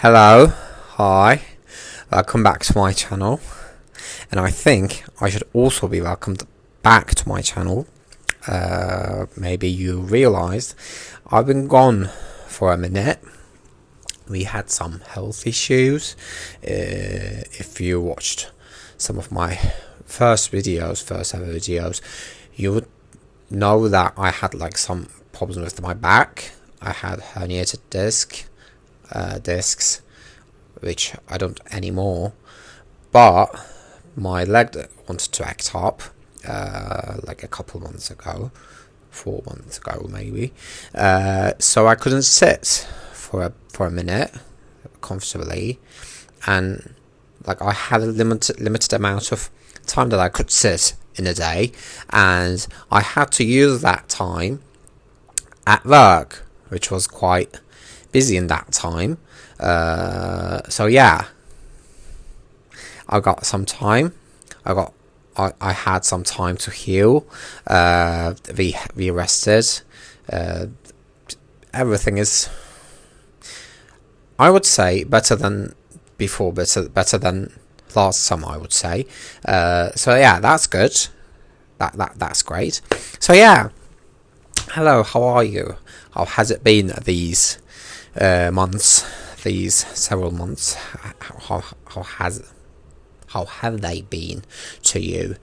Hello, hi, welcome back to my channel, and I think I should also be welcomed back to my channel. Maybe you realized I've been gone for a minute. We had some health issues. If you watched some of my first ever videos, you would know that I had like some problems with my back. I had herniated discs, which I don't anymore, but my leg wanted to act up like a couple months ago, 4 months ago maybe, so I couldn't sit for a minute comfortably, and like I had a limited amount of time that I could sit in a day, and I had to use that time at work, which was quite busy in that time. So yeah, I got some time. I had some time to heal. We rested. Everything is, I would say, better than before. Better than last summer, I would say. So yeah, that's good. That's great. So yeah, hello. How are you? How has it been these months? These several months, how have they been to you?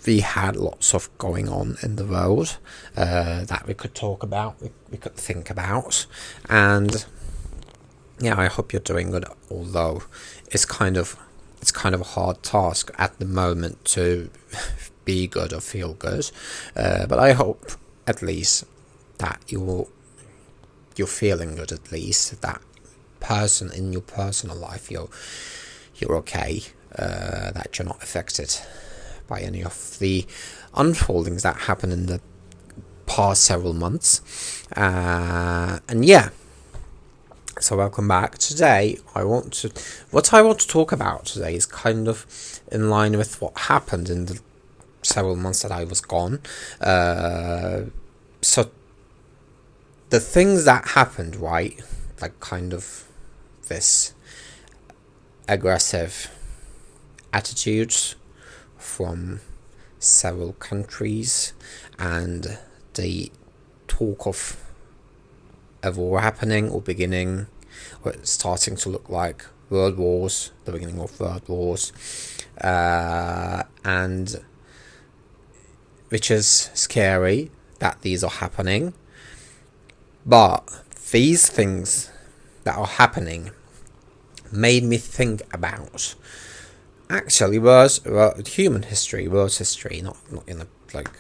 We had lots of going on in the world that we could talk about, we could think about, and yeah, I hope you're doing good. Although it's kind of a hard task at the moment to be good or feel good, but I hope at least that you're feeling good, at least that person in your personal life you're okay, that you're not affected by any of the unfoldings that happened in the past several months, and yeah, so welcome back. Today what I want to talk about today is kind of in line with what happened in the several months that I was gone. So the things that happened, right, like kind of this aggressive attitudes from several countries, and the talk of a war happening or beginning, or starting to look like world wars, the beginning of world wars, and which is scary that these are happening. But these things that are happening made me think about actually world history, not in a like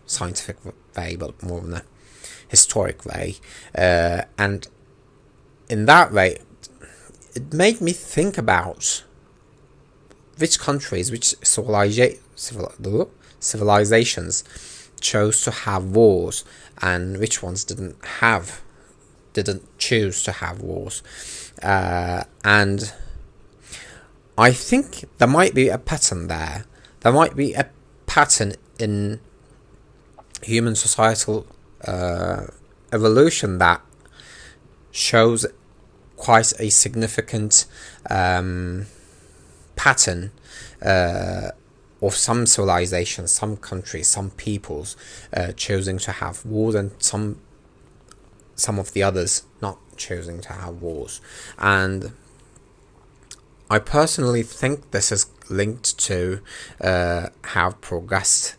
scientific way, but more in a historic way, and in that way, it made me think about which countries, which civilizations chose to have wars, and which ones didn't choose to have wars, and I think there might be a pattern there. There might be a pattern in human societal evolution that shows quite a significant pattern of some civilizations, some countries, some peoples choosing to have wars, and some of the others not choosing to have wars. And I personally think this is linked to how progressed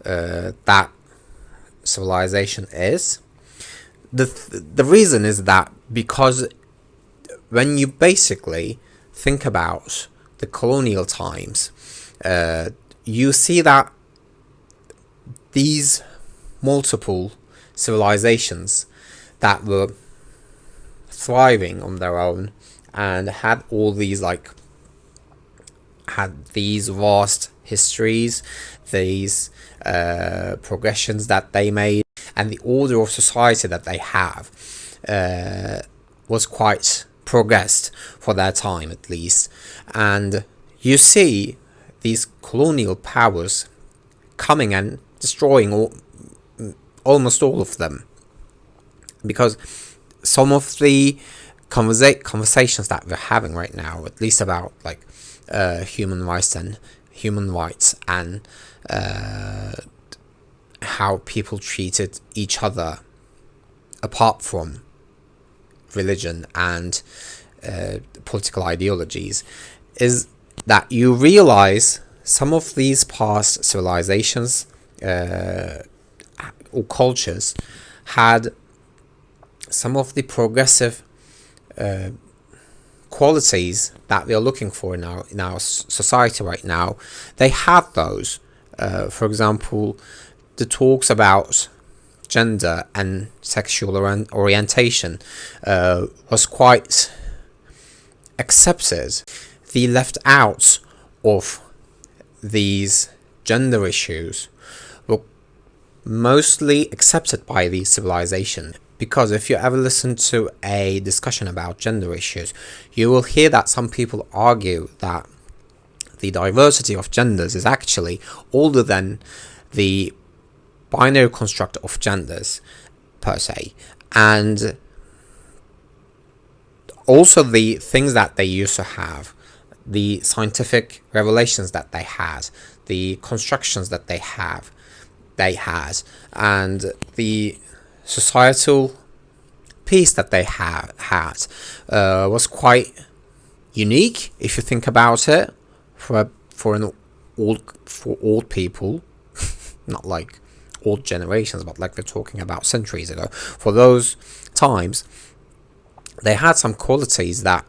that civilization is. The reason is that because when you basically think about the colonial times, you see that these multiple civilizations that were thriving on their own and had these vast histories, these progressions that they made, and the order of society that they have was quite progressed for their time, at least. And you see these colonial powers coming and destroying almost all of them, because some of the conversations that we're having right now, at least about like human rights and how people treated each other apart from religion and political ideologies, is that you realize some of these past civilizations or cultures had some of the progressive qualities that we are looking for in our society right now. They have those. For example, the talks about gender and sexual orientation was quite accepted. The left out of these gender issues were mostly accepted by the civilization. Because if you ever listen to a discussion about gender issues, you will hear that some people argue that the diversity of genders is actually older than the binary construct of genders per se. And also the things that they used to have, the scientific revelations that they had, the constructions that they had, and the societal peace that they had was quite unique if you think about it for old people, not like old generations, but like we're talking about centuries ago. For those times, they had some qualities that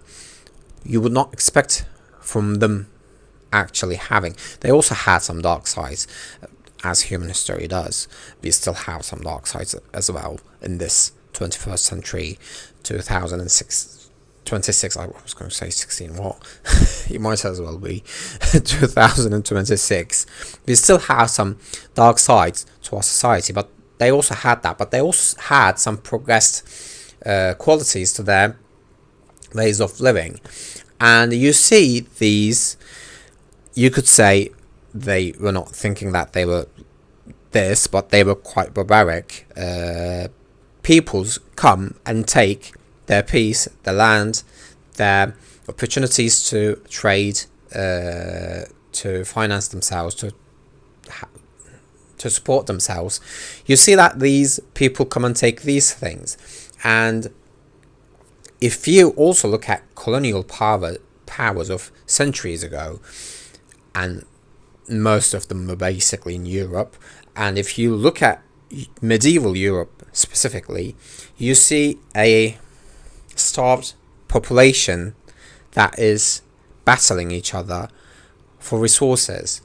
you would not expect from them actually having. They also had some dark sides, as human history does. We still have some dark sides as well in this 21st century, 2026. I was going to say 16. What? It might as well be 2026. We still have some dark sides to our society, but they also had that. But they also had some progressed qualities to their ways of living, and you see these. You could say they were not thinking that they were this, but they were quite barbaric. Peoples come and take their peace, their land, their opportunities to trade, to finance themselves, to support themselves. You see that these people come and take these things. And if you also look at colonial powers of centuries ago, and most of them were basically in Europe, and if you look at medieval Europe specifically, you see a starved population that is battling each other for resources.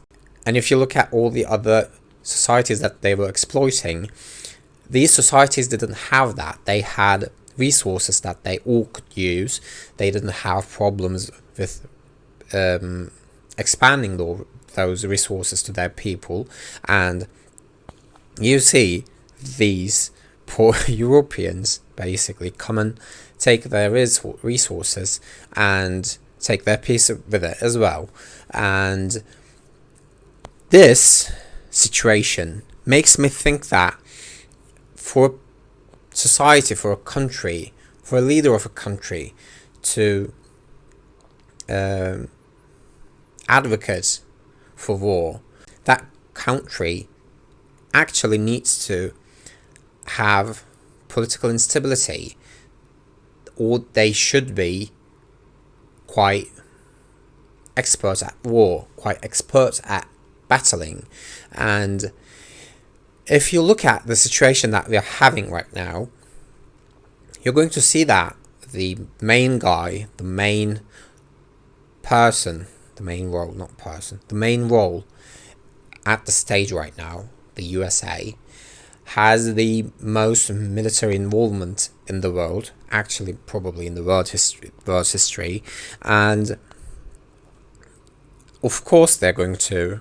And if you look at all the other societies that they were exploiting, these societies didn't have that. They had resources that they all could use. They didn't have problems with expanding those resources to their people. And you see these poor Europeans basically come and take their resources and take their piece with it as well. And this situation makes me think that for society, for a country, for a leader of a country to advocate for war, that country actually needs to have political instability, or they should be quite expert at war, quite expert at battling. And if you look at the situation that we are having right now, you're going to see that the main guy, the main role at the stage right now, the USA, has the most military involvement in the world, actually probably in the world's history. And of course they're going to,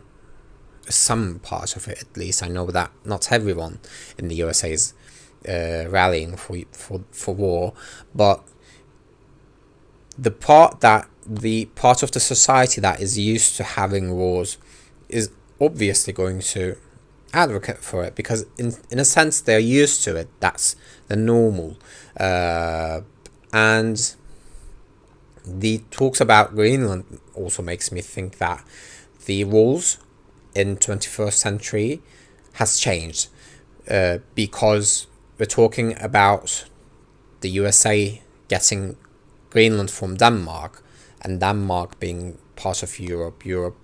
some part of it at least, I know that not everyone in the USA is rallying for war, but the part of the society that is used to having wars is obviously going to advocate for it, because in a sense they're used to it. That's the normal. And The talks about Greenland also makes me think that the rules in 21st century has changed, because we're talking about the USA getting Greenland from Denmark, and Denmark being part of Europe, Europe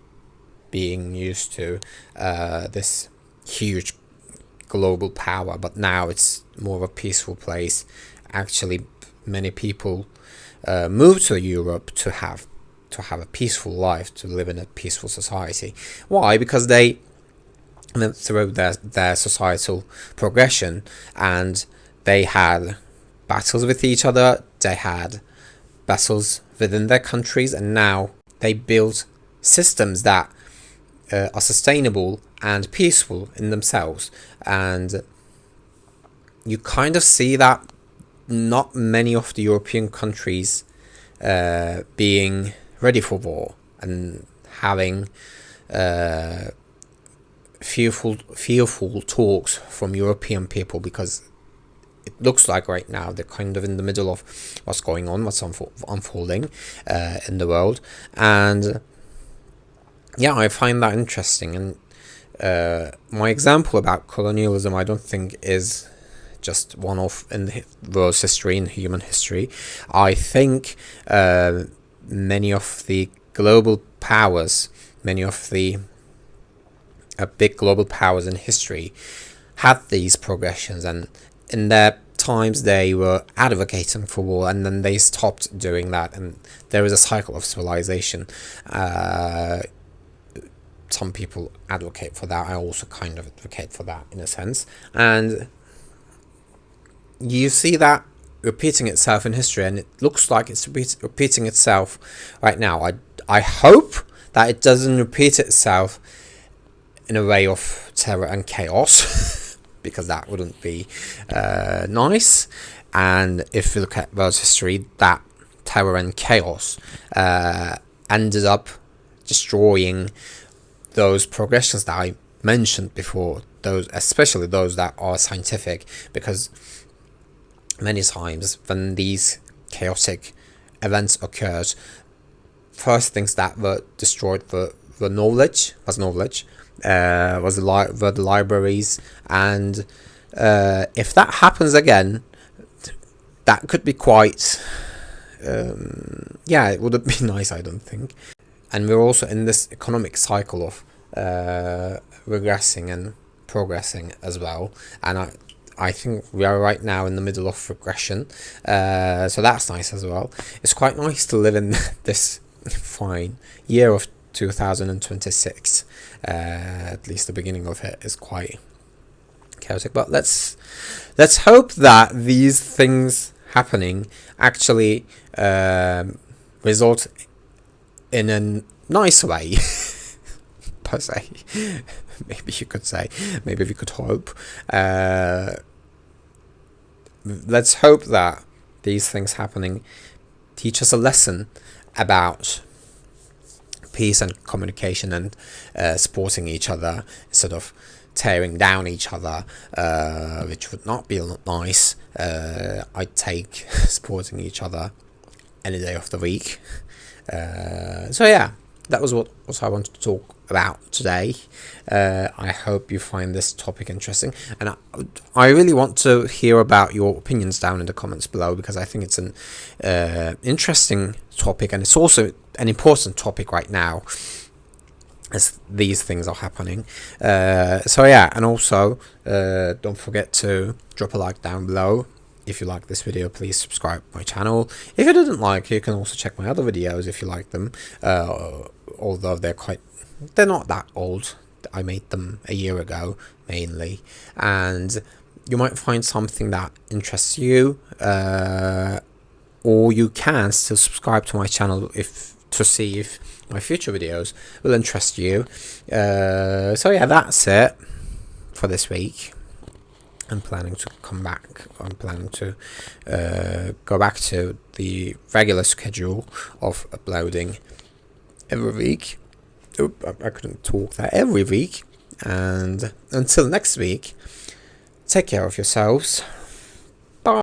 being used to this huge global power, but now it's more of a peaceful place. Actually, many people move to Europe to have a peaceful life, to live in a peaceful society. Why? Because they went through their societal progression, and they had battles with each other, they had battles within their countries, and now they build systems that are sustainable and peaceful in themselves. And you kind of see that not many of the European countries being ready for war and having fearful talks from European people, because it looks like right now they're kind of in the middle of what's going on, what's unfolding in the world. And yeah, I find that interesting. And my example about colonialism, I don't think is just one-off in the world's history, in human history. I think many of the global powers, many of the big global powers in history had these progressions, and in their times they were advocating for war, and then they stopped doing that, and there is a cycle of civilization. Some people advocate for that. I also kind of advocate for that in a sense, and you see that repeating itself in history, and it looks like it's repeating itself right now. I hope that it doesn't repeat itself in a way of terror and chaos, because that wouldn't be nice. And if you look at world history, that terror and chaos ended up destroying those progressions that I mentioned before, those, especially those that are scientific, because many times when these chaotic events occurred, first things that were destroyed were knowledge, were the libraries, and if that happens again, that could be quite it wouldn't be nice, I don't think. And we're also in this economic cycle of regressing and progressing as well, and I think we are right now in the middle of regression, so that's nice as well. It's quite nice to live in this fine year of 2026. At least the beginning of it is quite chaotic, but let's hope that these things happening actually result in a nice way, per se. Maybe you could say, maybe we could hope. Let's hope that these things happening teach us a lesson about peace and communication, and supporting each other instead of tearing down each other, which would not be nice. I'd take supporting each other any day of the week. So yeah, that was what I wanted to talk about today. I hope you find this topic interesting, and I really want to hear about your opinions down in the comments below, because I think it's an interesting topic, and it's also an important topic right now as these things are happening. So yeah, and also don't forget to drop a like down below. If you like this video, please subscribe to my channel. If you didn't like, you can also check my other videos if you like them, although they're not that old. I made them a year ago mainly, and you might find something that interests you, or you can still subscribe to my channel to see if my future videos will interest you. So yeah, that's it for this week. I'm planning to come back. I'm planning to go back to the regular schedule of uploading every week. I couldn't talk there. Every week. And until next week, take care of yourselves.